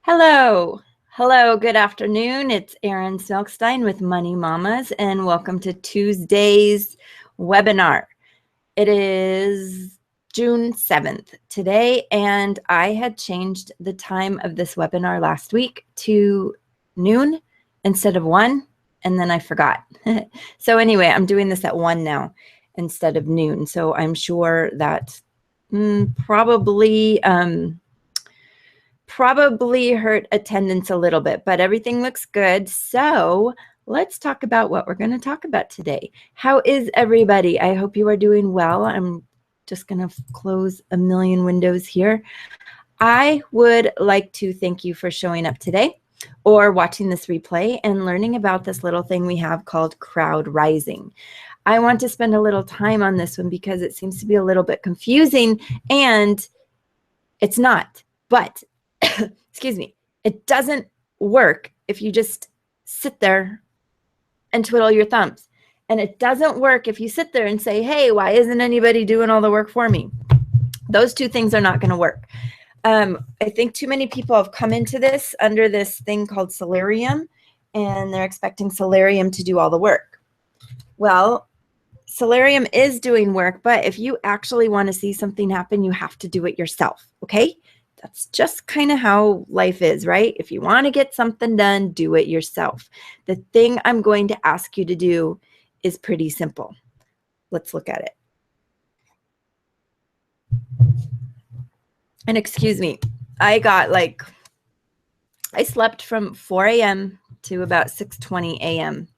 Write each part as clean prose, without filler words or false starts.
Hello. Hello, good afternoon. It's Erin Smilky with Money Mamas, and welcome to Tuesday's webinar. It is June 7th today, and I had changed the time of this webinar last week to noon instead of 1, and then I forgot. So anyway, I'm doing this at 1 now instead of noon. So I'm sure that probably hurt attendance a little bit, but everything looks good. So let's talk about what we're going to talk about today. How is everybody? I hope you are doing well. I'm just going to close a million windows here. I would like to thank you for showing up today or watching this replay and learning about this little thing we have called Crowdrising. I want to spend a little time on this one because it seems to be a little bit confusing, and it's not, but excuse me, it doesn't work if you just sit there and twiddle your thumbs. And it doesn't work if you sit there and say, hey, why isn't anybody doing all the work for me? Those two things are not going to work. I think too many people have come into this under this thing called Solarium, and they're expecting Solarium to do all the work. Well, Solarium is doing work, but if you actually want to see something happen, you have to do it yourself, okay? That's just kind of how life is, right? If you want to get something done, do it yourself. The thing I'm going to ask you to do is pretty simple. Let's look at it. And excuse me, I slept from 4 a.m. to about 6:20 a.m.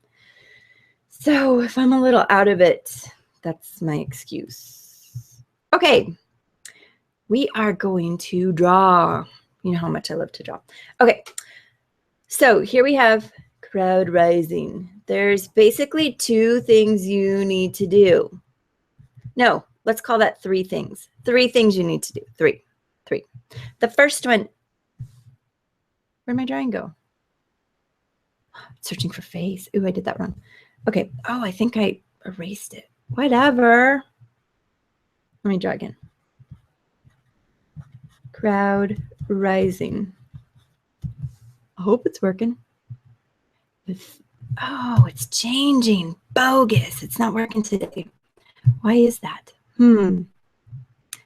So if I'm a little out of it, that's my excuse. Okay. We are going to draw. You know how much I love to draw. Okay, so here we have Crowdrising. There's basically 2 things you need to do. No, let's call that 3 things. 3 things you need to do. 3. The first one, where'd my drawing go? Searching for face. Ooh, I did that wrong. Okay. Oh, I think I erased it. Whatever. Let me draw again. Crowdrising. I hope it's working. Oh, it's changing. Bogus. It's not working today. Why is that?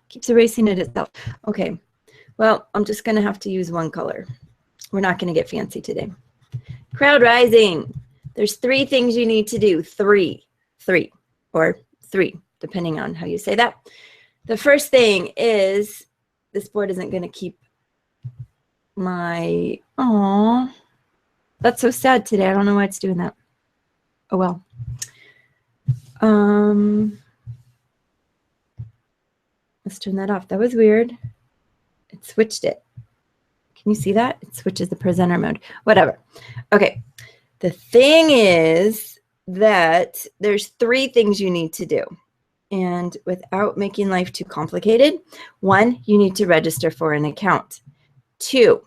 Keeps erasing it itself. Okay. Well, I'm just going to have to use one color. We're not going to get fancy today. Crowdrising. There's 3 things you need to do. 3, or 3, depending on how you say that. The first thing is, this board isn't going to keep my, oh, that's so sad today. I don't know why it's doing that. Oh, well. Let's turn that off. That was weird. It switched it. Can you see that? It switches the presenter mode. Whatever. Okay. The thing is that there's 3 things you need to do. And without making life too complicated, 1, you need to register for an account. 2,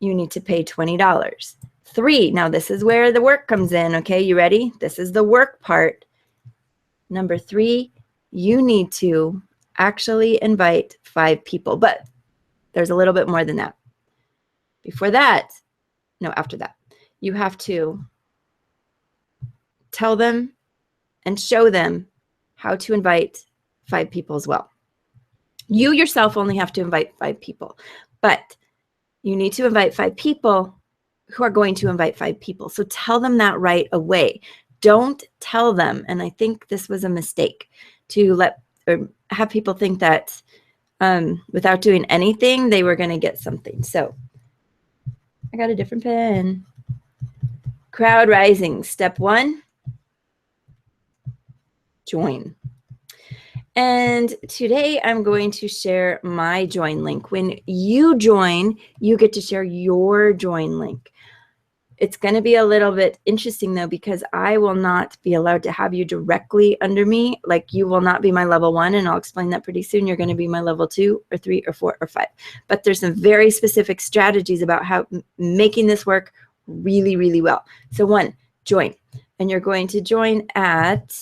you need to pay $20. 3, now this is where the work comes in, okay? You ready? This is the work part. Number 3, you need to actually invite 5 people, but there's a little bit more than that. Before that, no, after that, you have to tell them and show them how to invite 5 people as well. You yourself only have to invite 5 people, but you need to invite 5 people who are going to invite 5 people. So tell them that right away. Don't tell them, and I think this was a mistake, to have people think that without doing anything, they were going to get something. So I got a different pen. Crowdrising. Step 1, join. And today I'm going to share my join link. When you join, you get to share your join link. It's going to be a little bit interesting though, because I will not be allowed to have you directly under me. Like, you will not be my level 1, and I'll explain that pretty soon. You're going to be my level 2 or 3 or 4 or 5. But there's some very specific strategies about how making this work really, really well. So 1, join. And you're going to join at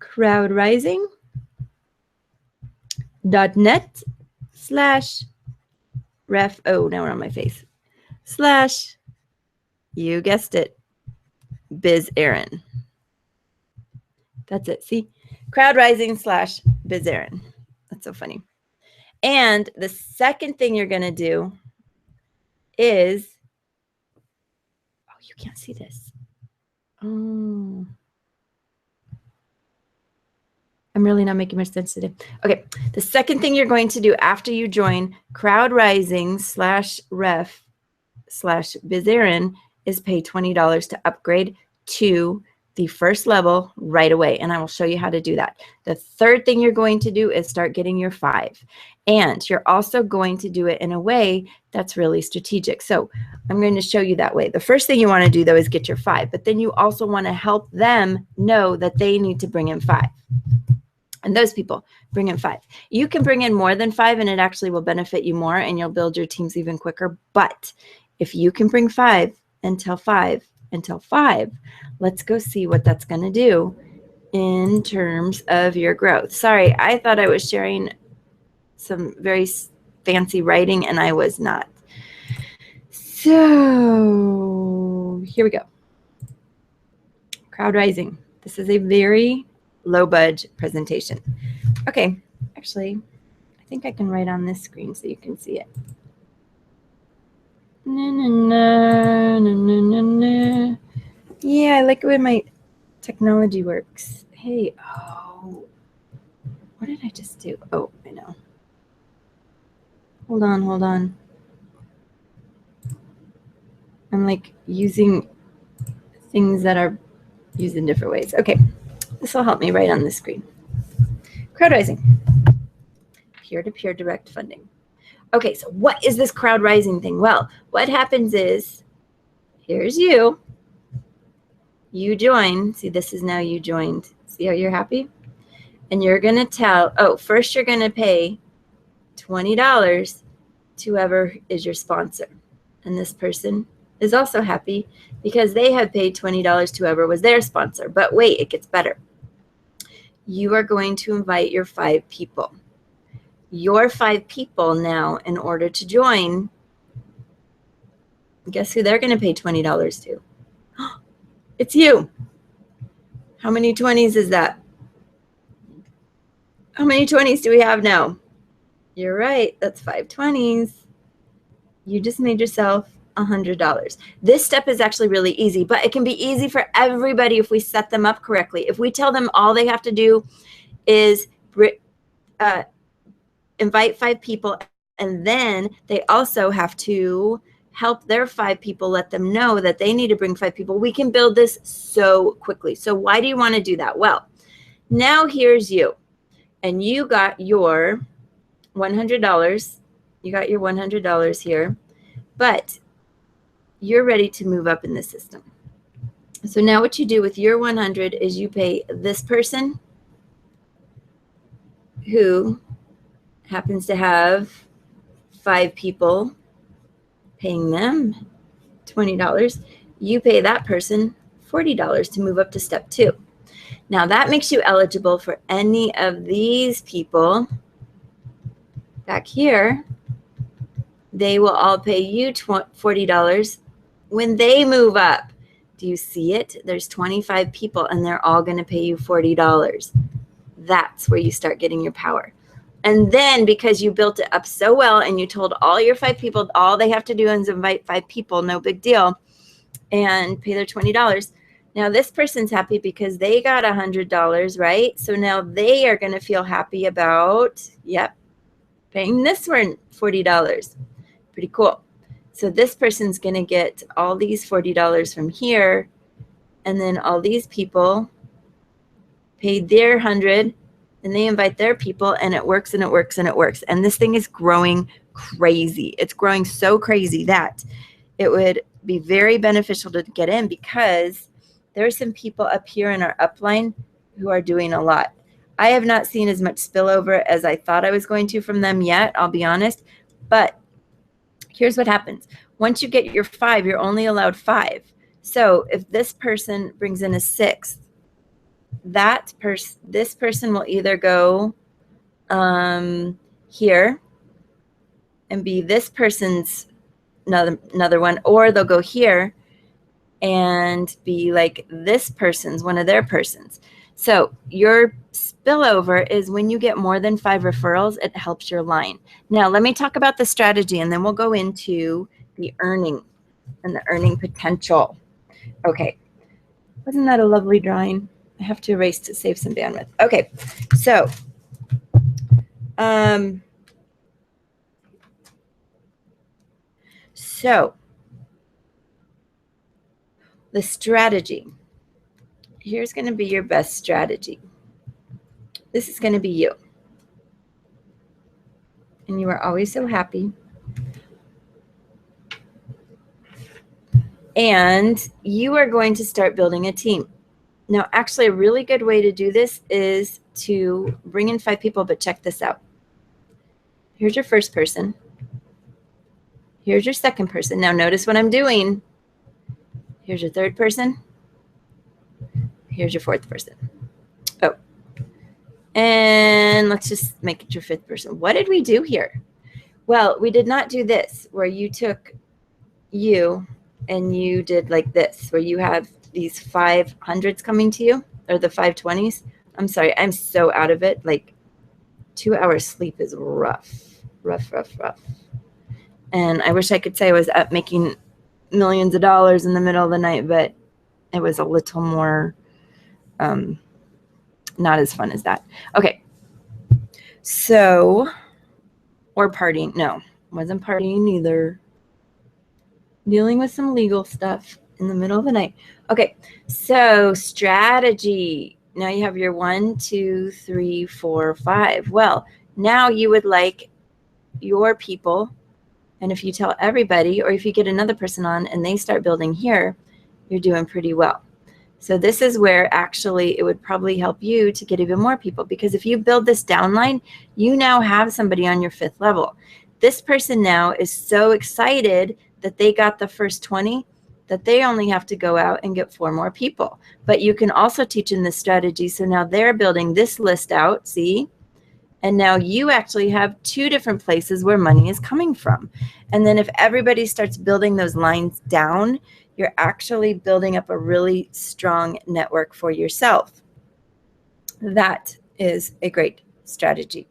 crowdrising.net /ref. Oh, now we're on my face. / you guessed it, Biz Erin. That's it. See? Crowdrising / Biz Erin. That's so funny. And the second thing you're going to do is, oh, you can't see this. Oh, I'm really not making much sense today. Okay. The second thing you're going to do after you join Crowdrising /ref /Biz Erin is pay $20 to upgrade to the first level right away. And I will show you how to do that. The third thing you're going to do is start getting your 5. And you're also going to do it in a way that's really strategic. So I'm going to show you that way. The first thing you want to do, though, is get your 5. But then you also want to help them know that they need to bring in 5. And those people bring in 5. You can bring in more than 5, and it actually will benefit you more, and you'll build your teams even quicker. But if you can bring 5 and tell 5 and tell 5, let's go see what that's going to do in terms of your growth. Sorry, I thought I was sharing some very fancy writing, and I was not. So here we go. Crowdrising. This is a very low budget presentation. Okay, actually, I think I can write on this screen so you can see it. Yeah, I like the way my technology works. Hey, oh, what did I just do? Oh, I know. Hold on. I'm like using things that are used in different ways. Okay, this will help me right on the screen. Crowdrising, peer-to-peer direct funding. Okay, so what is this Crowdrising thing? Well, what happens is, here's you. You join. See, this is now you joined. See how you're happy? And you're going to tell, oh, first you're going to pay $20 to whoever is your sponsor. And this person is also happy because they have paid $20 to whoever was their sponsor. But wait, it gets better. You are going to invite your 5 people. Your 5 people now, in order to join, guess who they're going to pay $20 to? It's you. How many 20s is that? How many 20s do we have now? You're right. That's 5 20s. You just made yourself $100. This step is actually really easy, but it can be easy for everybody if we set them up correctly. If we tell them all they have to do is invite 5 people, and then they also have to help their 5 people, let them know that they need to bring 5 people. We can build this so quickly. So why do you want to do that? Well, now here's you, and you got your $100. You got your $100 here, but you're ready to move up in the system. So now what you do with your 100 is you pay this person who happens to have 5 people, paying them $20. You pay that person $40 to move up to step 2. Now that makes you eligible for any of these people back here. They will all pay you $40 when they move up. Do you see it? There's 25 people, and they're all going to pay you $40. That's where you start getting your power. And then because you built it up so well and you told all your 5 people all they have to do is invite 5 people, no big deal, and pay their $20. Now this person's happy because they got $100, right? So now they are going to feel happy about, yep, paying this one $40. Pretty cool. So this person's going to get all these $40 from here, and then all these people paid their 100, and they invite their people, and it works and it works and it works. And this thing is growing crazy. It's growing so crazy that it would be very beneficial to get in, because there are some people up here in our upline who are doing a lot. I have not seen as much spillover as I thought I was going to from them yet, I'll be honest. But here's what happens. Once you get your 5, you're only allowed 5. So if this person brings in a 6th, this person will either go here, and be this person's another one, or they'll go here and be like this person's, one of their persons. So your spillover is when you get more than 5 referrals, it helps your line. Now, let me talk about the strategy, and then we'll go into the earning and the earning potential. Okay. Wasn't that a lovely drawing? I have to erase to save some bandwidth. Okay. So the strategy. Here's going to be your best strategy. This is going to be you. And you are always so happy. And you are going to start building a team. Now, actually, a really good way to do this is to bring in 5 people, but check this out. Here's your first person. Here's your second person. Now, notice what I'm doing. Here's your third person. Here's your fourth person. Oh, and let's just make it your fifth person. What did we do here? Well, we did not do this, where you took you and you did like this, where you have these 500s coming to you, or the 520s. I'm sorry, I'm so out of it. Like 2 hours sleep is rough. And I wish I could say I was up making millions of dollars in the middle of the night, but it was a little more not as fun as that. Okay. So, or partying. No, wasn't partying either. Dealing with some legal stuff in the middle of the night. Okay. So strategy. Now you have your 1, 2, 3, 4, 5. Well, now you would like your people. And if you tell everybody, or if you get another person on and they start building here, you're doing pretty well. So this is where actually it would probably help you to get even more people, because if you build this downline, you now have somebody on your 5th level. This person now is so excited that they got the first 20 that they only have to go out and get 4 more people. But you can also teach in this strategy. So now they're building this list out, see? And now you actually have 2 different places where money is coming from. And then if everybody starts building those lines down, you're actually building up a really strong network for yourself. That is a great strategy.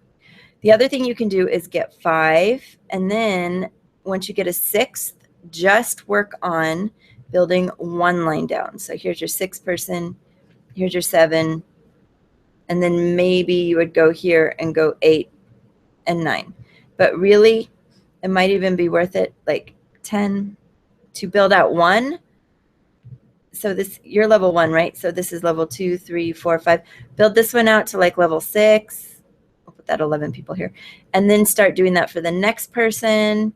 The other thing you can do is get 5. And then once you get a 6th, just work on building 1 line down. So here's your 6th person. Here's your 7. And then maybe you would go here and go 8 and 9. But really, it might even be worth it, like 10, to build out 1. So this, you're level 1, right? So this is level 2, 3, 4, 5. Build this one out to like level 6. I'll put that 11 people here. And then start doing that for the next person.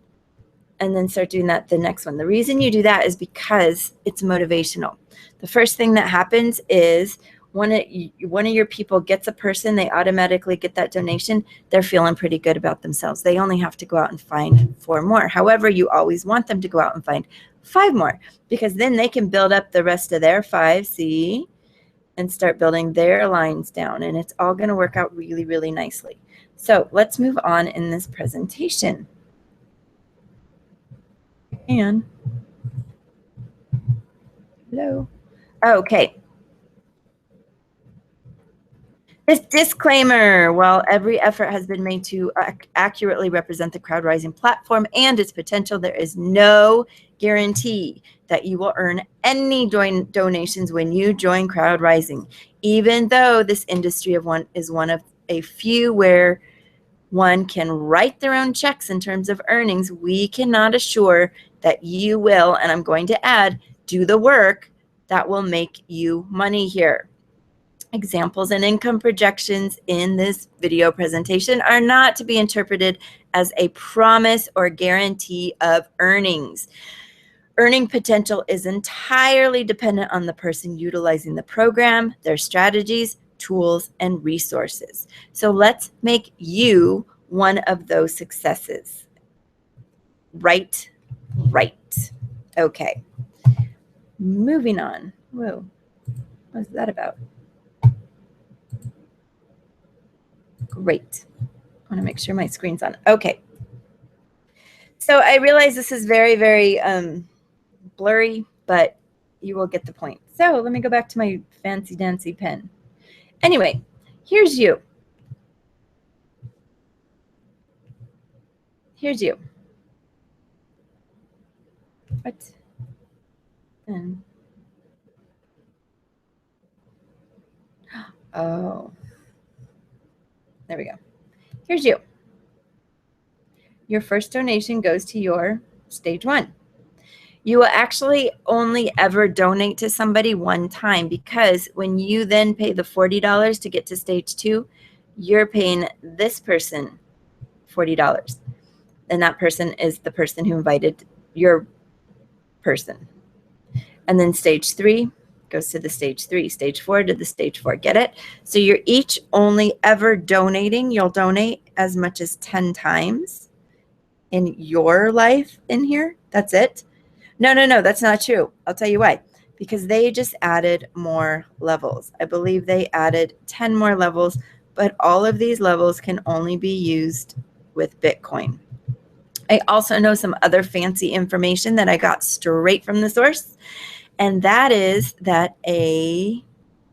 And then start doing that the next one. The reason you do that is because it's motivational. The first thing that happens is one of your people gets a person, they automatically get that donation. They're feeling pretty good about themselves. They only have to go out and find 4 more. However, you always want them to go out and find 5 more, because then they can build up the rest of their 5, see, and start building their lines down. And it's all going to work out really, really nicely. So let's move on in this presentation. And hello. Okay. This disclaimer: while every effort has been made to accurately represent the Crowdrising platform and its potential, there is no guarantee that you will earn any donations when you join Crowdrising, even though this industry is one of a few where one can write their own checks in terms of earnings. We cannot assure that you will, and I'm going to add, do the work that will make you money here. Examples and income projections in this video presentation are not to be interpreted as a promise or guarantee of earnings. Earning potential is entirely dependent on the person utilizing the program, their strategies, tools, and resources. So let's make you one of those successes. Right. Okay. Moving on. Whoa. What's that about? Great. I want to make sure my screen's on. Okay. So I realize this is very, very blurry, but you will get the point. So let me go back to my fancy dancy pen. Anyway, here's you. Here's you. What? Oh, there we go. Here's you. Your first donation goes to your stage 1. You will actually only ever donate to somebody one time, because when you then pay the $40 to get to stage 2, you're paying this person $40. And that person is the person who invited your person. And then stage 3 goes to the stage 3, stage 4 to the stage 4. Get it? So you're each only ever donating. You'll donate as much as 10 times in your life in here. That's it. No, that's not true. I'll tell you why. Because they just added more levels. I believe they added 10 more levels, but all of these levels can only be used with Bitcoin. I also know some other fancy information that I got straight from the source, and that is that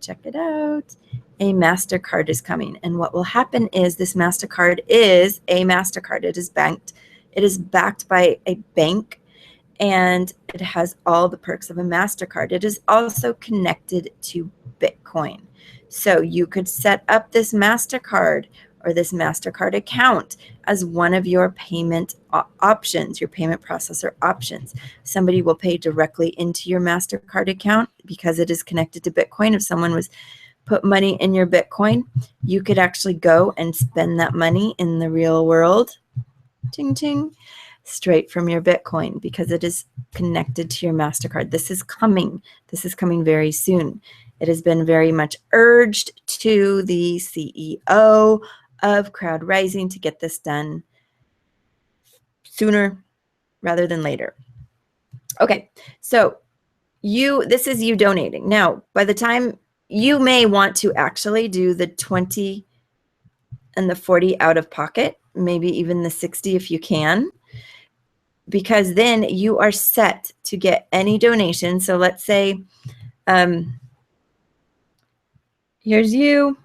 check it out, a MasterCard is coming. And what will happen is this MasterCard is a MasterCard. It is backed by a bank, and it has all the perks of a MasterCard. It is also connected to Bitcoin. So you could set up this MasterCard or this MasterCard account as one of your payment options, your payment processor options. Somebody will pay directly into your MasterCard account because it is connected to Bitcoin. If someone was put money in your Bitcoin, you could actually go and spend that money in the real world. Ting, ting. Straight from your Bitcoin, because it is connected to your MasterCard. This is coming. This is coming very soon. It has been very much urged to the CEO of Crowdrising to get this done sooner rather than later. Okay, so this is you donating. Now, by the time you may want to actually do the 20 and the 40 out of pocket, maybe even the 60 if you can, because then you are set to get any donation. So let's say here's you,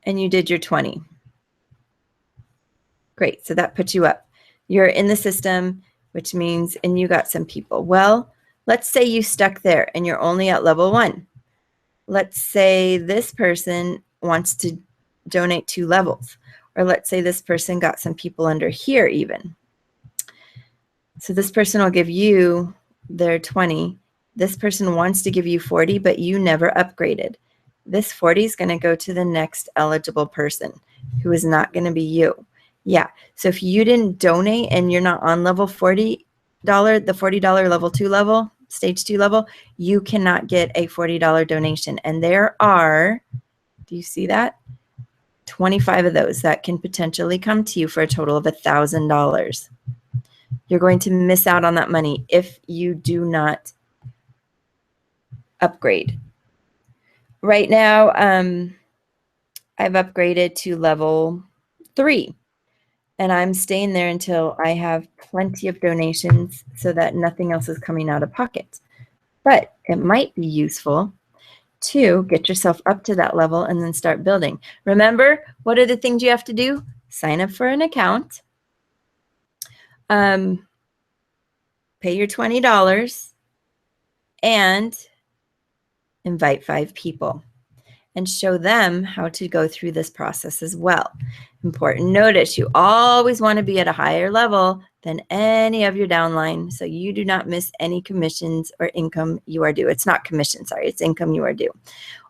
and you did your 20. Great, so that puts you up. You're in the system, which means, and you got some people. Well, let's say you stuck there and you're only at level 1. Let's say this person wants to donate 2 levels, or let's say this person got some people under here even. So this person will give you their 20. This person wants to give you 40, but you never upgraded. This 40 is going to go to the next eligible person, who is not going to be you. Yeah, so if you didn't donate and you're not on level $40, the $40 level 2 level, stage 2 level, you cannot get a $40 donation. And there are, do you see that? 25 of those that can potentially come to you for a total of $1,000. You're going to miss out on that money if you do not upgrade. Right now, I've upgraded to level 3, and I'm staying there until I have plenty of donations so that nothing else is coming out of pocket. But it might be useful to get yourself up to that level and then start building. Remember, what are the things you have to do? Sign up for an account. Pay your $20 and invite 5 people and show them how to go through this process as well. Important notice, you always want to be at a higher level than any of your downline, so you do not miss any commissions or income you are due. It's not commission, sorry, it's income you are due.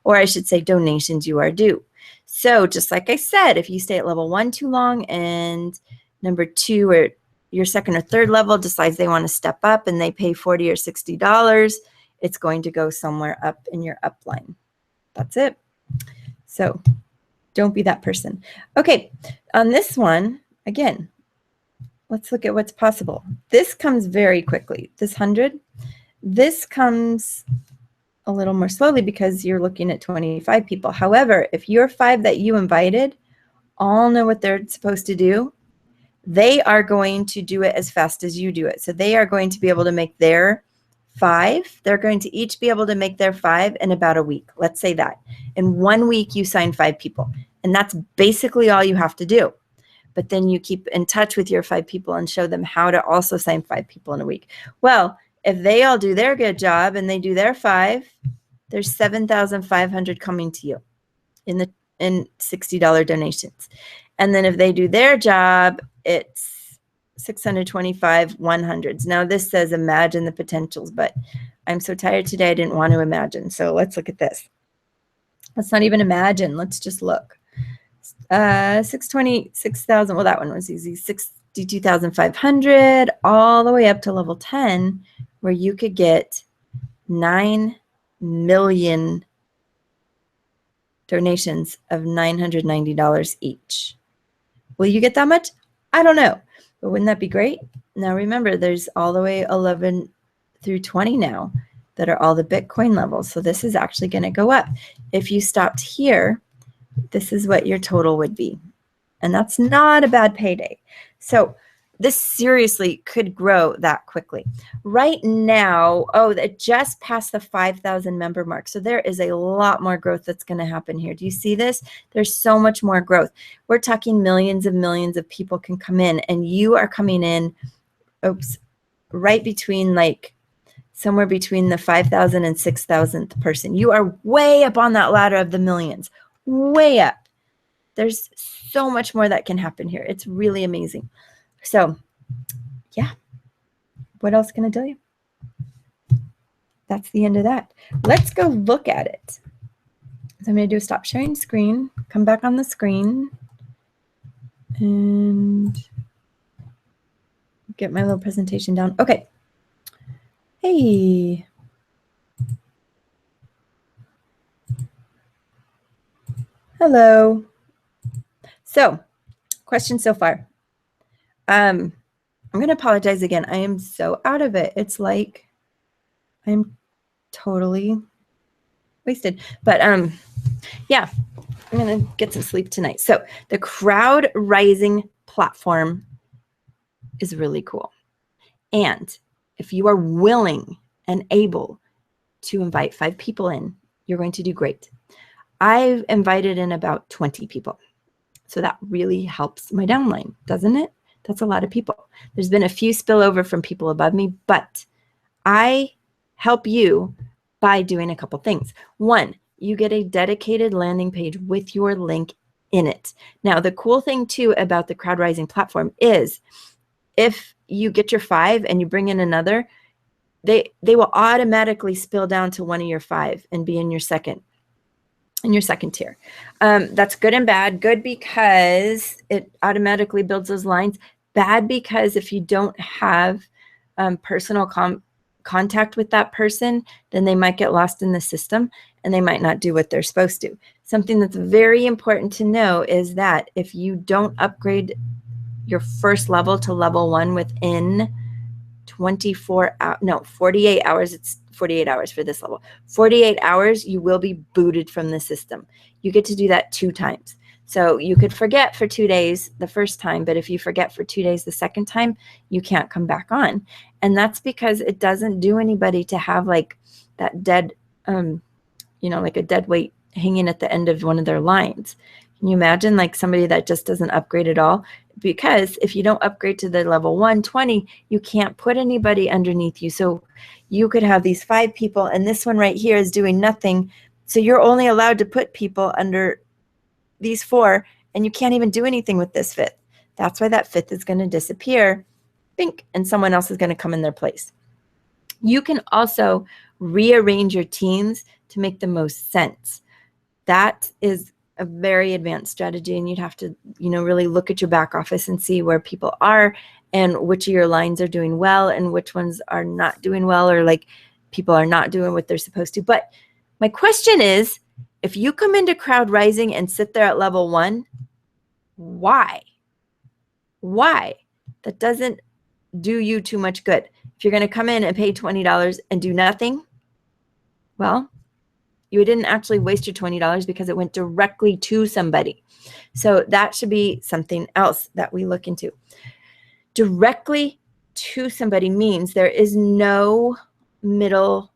Or I should say donations you are due. So just like I said, if you stay at level 1 too long and number 2 or your second or third level decides they want to step up and they pay $40 or $60, it's going to go somewhere up in your upline. That's it. So don't be that person. Okay, on this one, again, let's look at what's possible. This comes very quickly. This 100, this comes a little more slowly because you're looking at 25 people. However, if your 5 that you invited all know what they're supposed to do, they are going to do it as fast as you do it. So they are going to be able to make their 5. They're going to each be able to make their 5 in about a week. Let's say that. In 1 week, you sign 5 people. And that's basically all you have to do. But then you keep in touch with your 5 people and show them how to also sign 5 people in a week. Well, if they all do their good job and they do their 5, there's 7,500 coming to you in $60 donations. And then if they do their job, it's 625 100s. Now this says imagine the potentials, but I'm so tired today I didn't want to imagine. So let's look at this. Let's not even imagine. Let's just look. 626,000. Well, that one was easy. 62,500 all the way up to level 10, where you could get 9 million donations of $990 each. Will you get that much? I don't know, but wouldn't that be great? Now remember, there's all the way 11 through 20 now that are all the Bitcoin levels. So this is actually going to go up. If you stopped here, this is what your total would be. And that's not a bad payday. So this seriously could grow that quickly. Right now, it just passed the 5,000 member mark. So there is a lot more growth that's going to happen here. Do you see this? There's so much more growth. We're talking millions of people can come in, and you are coming in, right between like somewhere between the 5,000 and 6,000th person. You are way up on that ladder of the millions, way up. There's so much more that can happen here. It's really amazing. So, yeah, what else can I tell you? That's the end of that. Let's go look at it. So I'm going to do a stop sharing screen, come back on the screen, and get my little presentation down. Okay. Hey. Hello. So, questions so far. I'm going to apologize again. I am so out of it. It's like I'm totally wasted. But yeah, I'm going to get some sleep tonight. So the Crowdrising platform is really cool. And if you are willing and able to invite 5 people in, you're going to do great. I've invited in about 20 people. So that really helps my downline, doesn't it? That's a lot of people. There's been a few spillover from people above me, but I help you by doing a couple things. 1, you get a dedicated landing page with your link in it. Now, the cool thing too about the Crowdrising platform is if you get your 5 and you bring in another, they will automatically spill down to one of your 5 and be in your second tier. That's good and bad. Good because it automatically builds those lines. Bad because if you don't have personal contact with that person, then they might get lost in the system and they might not do what they're supposed to. Something that's very important to know is that if you don't upgrade your first level to level 1 within 48 hours, it's 48 hours for this level. 48 hours, you will be booted from the system. You get to do that 2 times. So you could forget for 2 days the first time, but if you forget for 2 days the second time, you can't come back on. And that's because it doesn't do anybody to have like that dead, like a dead weight hanging at the end of one of their lines. Can you imagine like somebody that just doesn't upgrade at all? Because if you don't upgrade to the level 120, you can't put anybody underneath you. So you could have these 5 people and this one right here is doing nothing. So you're only allowed to put people under these 4 and you can't even do anything with this 5th. That's why that 5th is going to disappear, bink, and someone else is going to come in their place. You can also rearrange your teams to make the most sense. That is a very advanced strategy, and you'd have to, really look at your back office and see where people are and which of your lines are doing well and which ones are not doing well, or like people are not doing what they're supposed to. But my question is, if you come into Crowdrising and sit there at level 1, why? Why? That doesn't do you too much good. If you're going to come in and pay $20 and do nothing, well, You didn't actually waste your $20 because it went directly to somebody. So that should be something else that we look into. Directly to somebody means there is no middle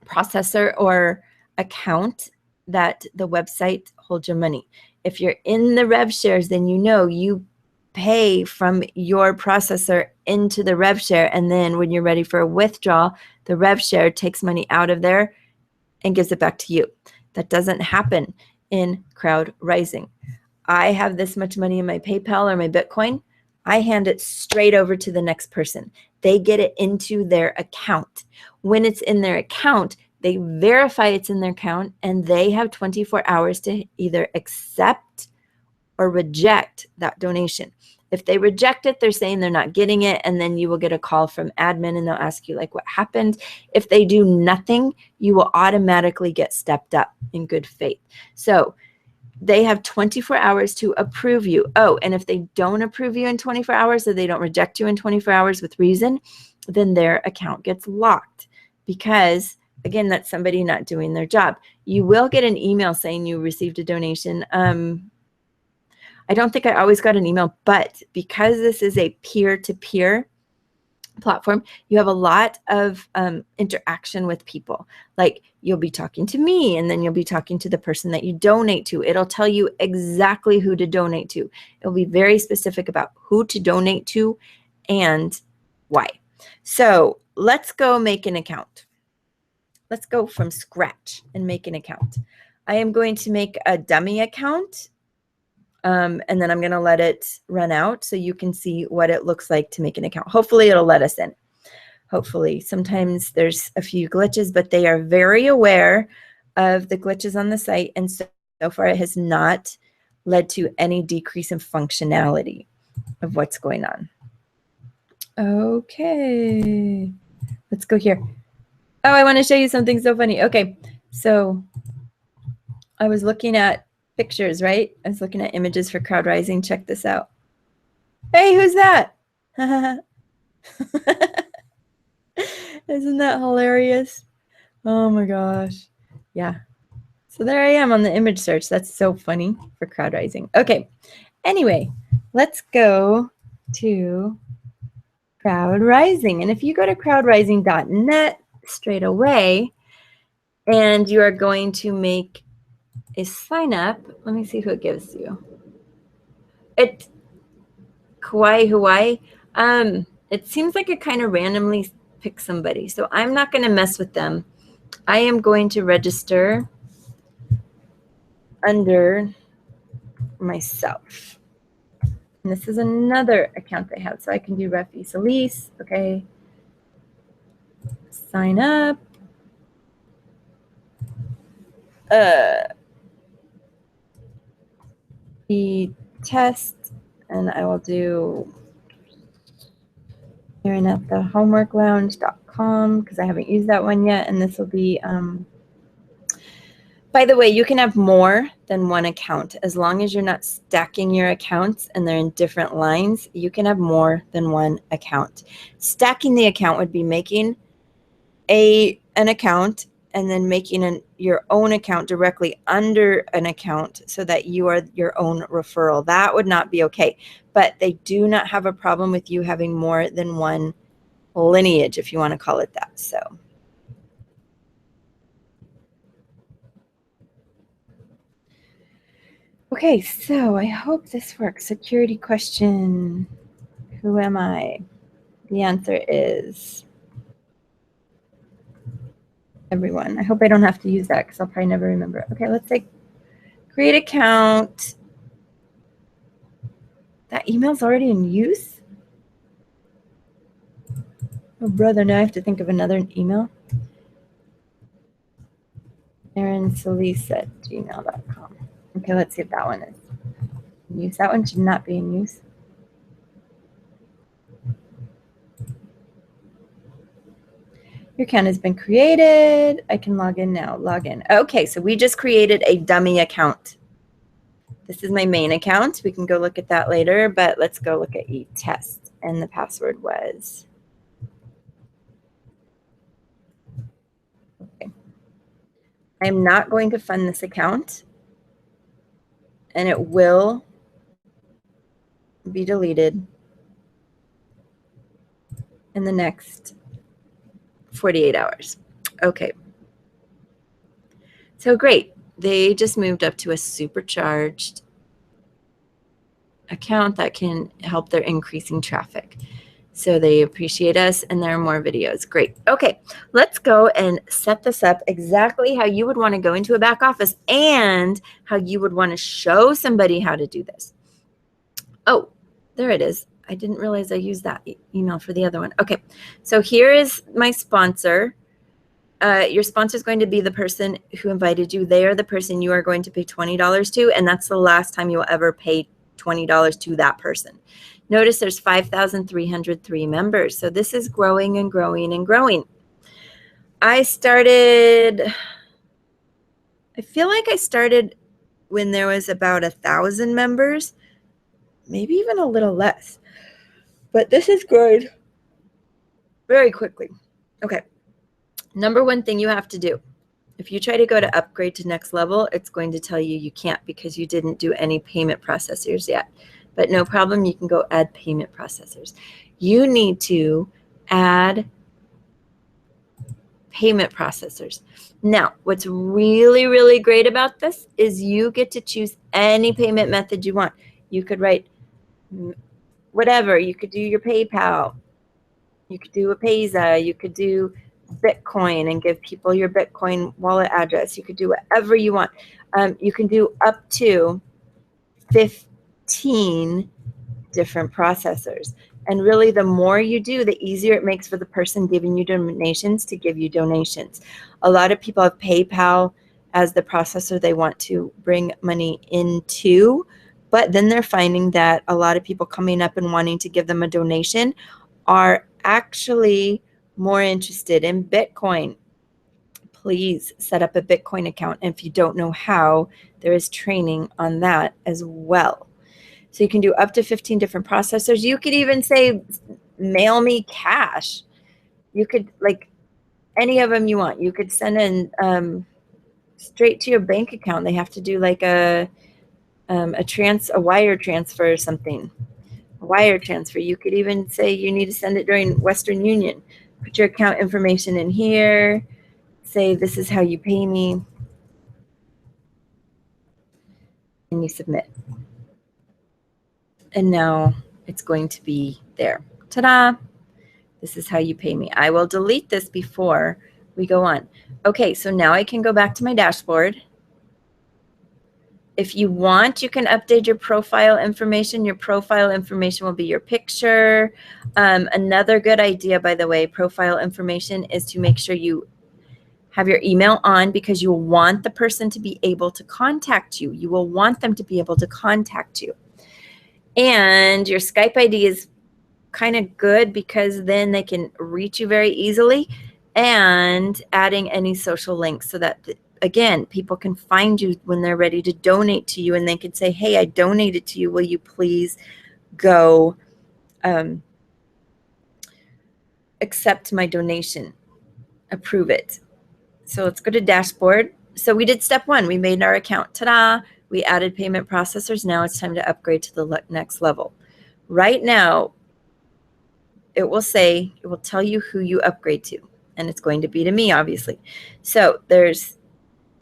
processor or account that the website holds your money. If you're in the rev shares, then you know you pay from your processor into the rev share, and then when you're ready for a withdrawal, the rev share takes money out of there and gives it back to you. That doesn't happen in Crowdrising. I have this much money in my PayPal or my Bitcoin. I hand it straight over to the next person. They get it into their account. When it's in their account, they verify it's in their account, and they have 24 hours to either accept or reject that donation. If they reject it, they're saying they're not getting it, and then you will get a call from admin and they'll ask you like what happened. If they do nothing, you will automatically get stepped up in good faith. So they have 24 hours to approve you. Oh, and if they don't approve you in 24 hours, or they don't reject you in 24 hours with reason, then their account gets locked, because again, that's somebody not doing their job. You will get an email saying you received a donation. I don't think I always got an email, but because this is a peer-to-peer platform, you have a lot of interaction with people. Like you'll be talking to me, and then you'll be talking to the person that you donate to. It'll tell you exactly who to donate to. It'll be very specific about who to donate to and why. So let's go make an account. Let's go from scratch and make an account. I am going to make a dummy account. And then I'm going to let it run out so you can see what it looks like to make an account. Hopefully it'll let us in. Hopefully. Sometimes there's a few glitches, but they are very aware of the glitches on the site. And so far it has not led to any decrease in functionality of what's going on. Okay. Let's go here. Oh, I want to show you something so funny. Okay. So I was looking at pictures, right? I was looking at images for Crowdrising. Check this out. Hey, who's that? Isn't that hilarious? Oh my gosh. Yeah. So there I am on the image search. That's so funny for Crowdrising. Okay. Anyway, let's go to Crowdrising. And if you go to crowdrising.net straight away, and you are going to make a sign up, let me see who it gives you. It Kauai, Hawaii. It seems like it kind of randomly picks somebody. So I'm not going to mess with them. I am going to register under myself. And this is another account I have. So I can do Refi Solis. Okay. Sign up. The test, and I will do Erin at the homeworklounge.com because I haven't used that one yet. And this will be, by the way, you can have more than one account. As long as you're not stacking your accounts and they're in different lines, you can have more than one account. Stacking the account would be making an account and then making your own account directly under an account so that you are your own referral. That would not be okay. But they do not have a problem with you having more than one lineage, if you want to call it that. So. Okay, so I hope this works. Security question. Who am I? The answer is everyone. I hope I don't have to use that because I'll probably never remember. Okay, let's say create account. That email's already in use? Oh, brother, now I have to think of another email. erin.smilky@gmail.com. Okay, let's see if that one is in use. That one should not be in use. Your account has been created. I can log in now. Log in. Okay, so we just created a dummy account. This is my main account. We can go look at that later, but let's go look at eTest. And the password was, okay. I'm not going to fund this account, and it will be deleted in the next 48 hours. Okay. So great. They just moved up to a supercharged account that can help their increasing traffic. So they appreciate us, and there are more videos. Great. Okay, let's go and set this up exactly how you would want to go into a back office and how you would want to show somebody how to do this. Oh, there it is. I didn't realize I used that email for the other one. Okay, so here is my sponsor. Your sponsor is going to be the person who invited you. They are the person you are going to pay $20 to, and that's the last time you will ever pay $20 to that person. Notice there's 5,303 members. So this is growing and growing and growing. I feel like I started when there was about 1,000 members, maybe even a little less. But this is growing very quickly. Okay. Number one thing you have to do, if you try to go to upgrade to next level, it's going to tell you can't because you didn't do any payment processors yet. But no problem, you can go add payment processors. You need to add payment processors. Now, what's really, really great about this is you get to choose any payment method you want. You could write whatever. You could do your PayPal. You could do a Payza. You could do Bitcoin and give people your Bitcoin wallet address. You could do whatever you want. You can do up to 15 different processors. And really, the more you do, the easier it makes for the person giving you donations to give you donations. A lot of people have PayPal as the processor they want to bring money into, but then they're finding that a lot of people coming up and wanting to give them a donation are actually more interested in Bitcoin. Please set up a Bitcoin account. And if you don't know how, there is training on that as well. So you can do up to 15 different processors. You could even say, mail me cash. You could, like, any of them you want. You could send in straight to your bank account. They have to do like a wire transfer or something. A wire transfer. You could even say you need to send it during Western Union. Put your account information in here. Say this is how you pay me. And you submit. And now it's going to be there. Ta-da! This is how you pay me. I will delete this before we go on. Okay, so now I can go back to my dashboard. If you want, you can update your profile information. Your profile information will be your picture. Another good idea, by the way, profile information is to make sure you have your email on because you will want the person to be able to contact you. You will want them to be able to contact you. And your Skype ID is kind of good because then they can reach you very easily, and adding any social links so that, again, people can find you when they're ready to donate to you, and they can say, hey, I donated to you. Will you please go accept my donation, approve it. So let's go to dashboard. So we did step one. We made our account. Ta-da! We added payment processors. Now it's time to upgrade to the next level. Right now, it will tell you who you upgrade to, and it's going to be to me, obviously. So there's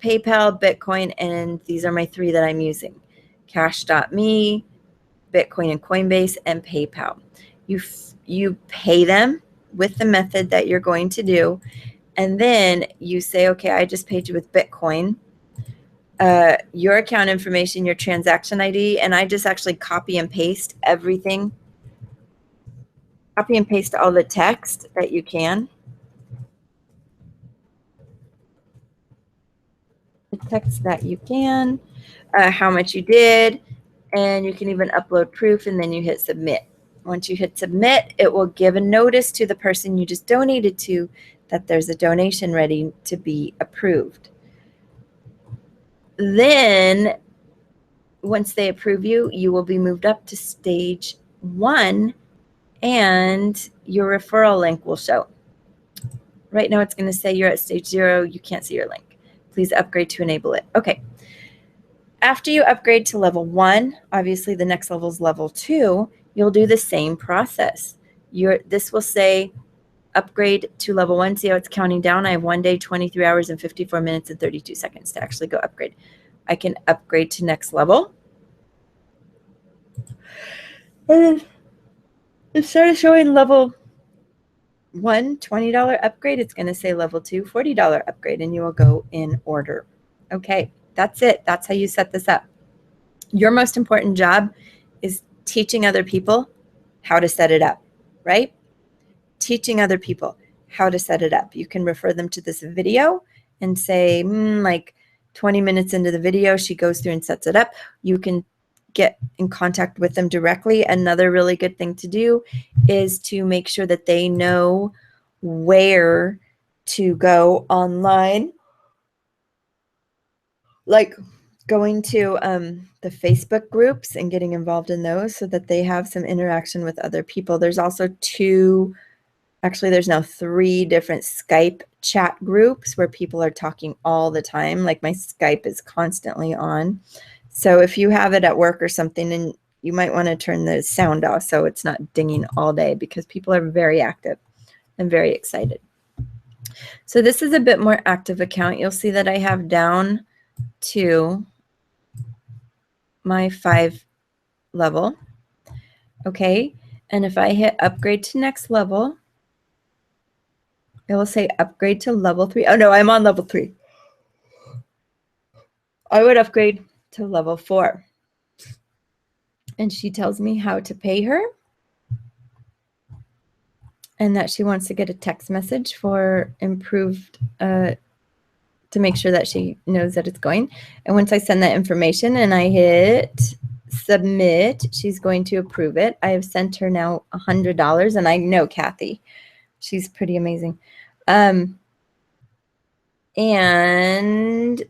PayPal, Bitcoin, and these are my three that I'm using: Cash.me, Bitcoin and Coinbase, and PayPal. You pay them with the method that you're going to do, and then you say, okay, I just paid you with Bitcoin. Your account information, your transaction ID, and I just actually copy and paste everything. Copy and paste all the text that you can. The text that you can, how much you did, and you can even upload proof, and then you hit submit. Once you hit submit, it will give a notice to the person you just donated to that there's a donation ready to be approved. Then, once they approve you, you will be moved up to stage 1, and your referral link will show. Right now, it's going to say you're at stage 0. You can't see your link. Please upgrade to enable it. Okay. After you upgrade to level 1, obviously the next level is level 2, you'll do the same process. This will say upgrade to level 1. See how it's counting down? I have 1 day, 23 hours, and 54 minutes and 32 seconds to actually go upgrade. I can upgrade to next level. And instead of showing level 1, $20 upgrade, it's going to say level 2, $40 upgrade, and you will go in order. Okay, that's it. That's how you set this up. Your most important job is teaching other people how to set it up, right? Teaching other people how to set it up. You can refer them to this video and say, like 20 minutes into the video, she goes through and sets it up. You can get in contact with them directly. Another really good thing to do is to make sure that they know where to go online, like going to the Facebook groups and getting involved in those so that they have some interaction with other people. There's also there's now 3 different Skype chat groups where people are talking all the time. Like my Skype is constantly on. So if you have it at work or something, and you might want to turn the sound off so it's not dinging all day, because people are very active and very excited. So this is a bit more active account. You'll see that I have down to my 5 level. Okay. And if I hit upgrade to next level, it will say upgrade to level 3. Oh no, I'm on level 3. I would upgrade to level 4. And she tells me how to pay her, and that she wants to get a text message for improved, to make sure that she knows that it's going. And once I send that information and I hit submit, she's going to approve it. I have sent her now $100, and I know Kathy. She's pretty amazing. And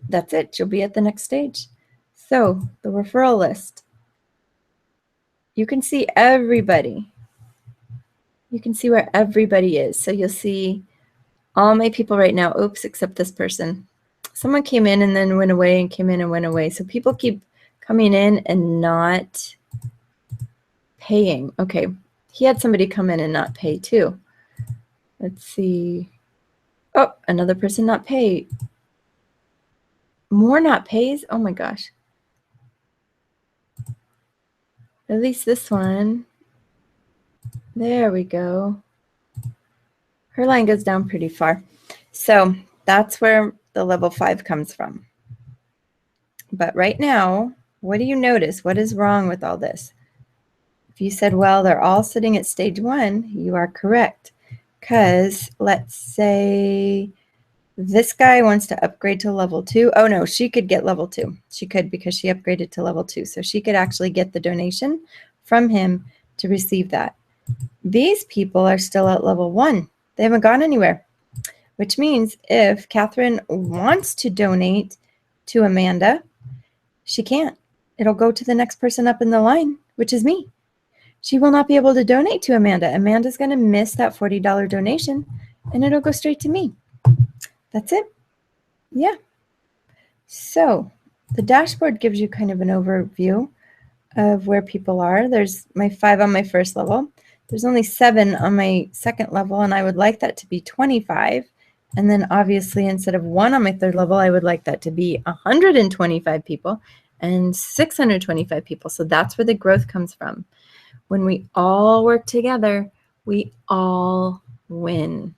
that's it. She'll be at the next stage. So the referral list. You can see everybody. You can see where everybody is. So you'll see all my people right now. Oops, except this person. Someone came in and then went away, and came in and went away. So people keep coming in and not paying. Okay, he had somebody come in and not pay too. Let's see. Oh, another person not pay. More not pays. Oh my gosh. At least this one. There we go. Her line goes down pretty far. So that's where the level 5 comes from. But right now, what do you notice? What is wrong with all this? If you said, well, they're all sitting at stage 1, you are correct. Because let's say this guy wants to upgrade to level 2. Oh no, she could get level 2. She could, because she upgraded to level 2. So she could actually get the donation from him to receive that. These people are still at level 1. They haven't gone anywhere, which means if Catherine wants to donate to Amanda, she can't. It'll go to the next person up in the line, which is me. She will not be able to donate to Amanda. Amanda's going to miss that $40 donation, and it'll go straight to me. That's it. Yeah. So the dashboard gives you kind of an overview of where people are. There's my 5 on my first level. There's only 7 on my second level, and I would like that to be 25. And then obviously instead of 1 on my third level, I would like that to be 125 people and 625 people. So that's where the growth comes from. When we all work together, we all win.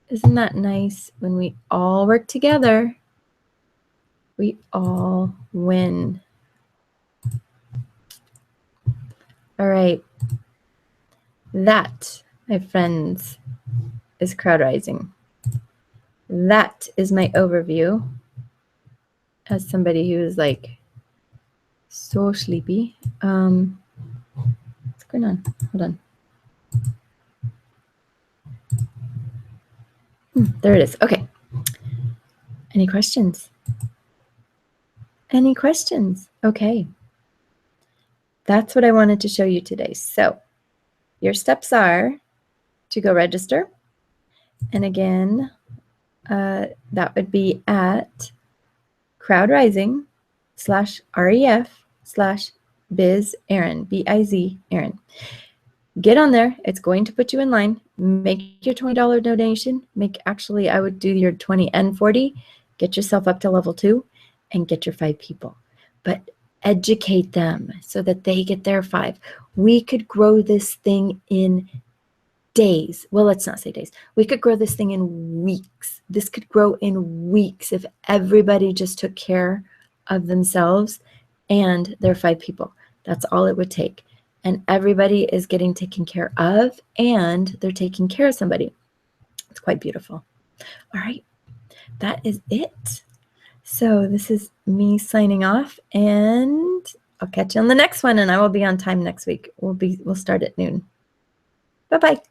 Isn't that nice? When we all work together, we all win. All right. That, my friends, is Crowdrising. That is my overview as somebody who is like so sleepy. What's going on? Hold on. There it is. Okay. Any questions? Any questions? Okay. That's what I wanted to show you today. So your steps are to go register. And again, that would be at Crowdrising/ref/biz Erin, B-I-Z Erin. Get on there. It's going to put you in line. Make your $20 donation. Actually, I would do your 20 and 40. Get yourself up to level 2 and get your 5 people. But educate them so that they get their 5. We could grow this thing in days. Well, let's not say days. We could grow this thing in weeks. This could grow in weeks if everybody just took care of themselves and their 5 people. That's all it would take. And everybody is getting taken care of, and they're taking care of somebody. It's quite beautiful. All right, that is it. So this is me signing off, and I'll catch you on the next one, and I will be on time next week. We'll start at noon. Bye-bye.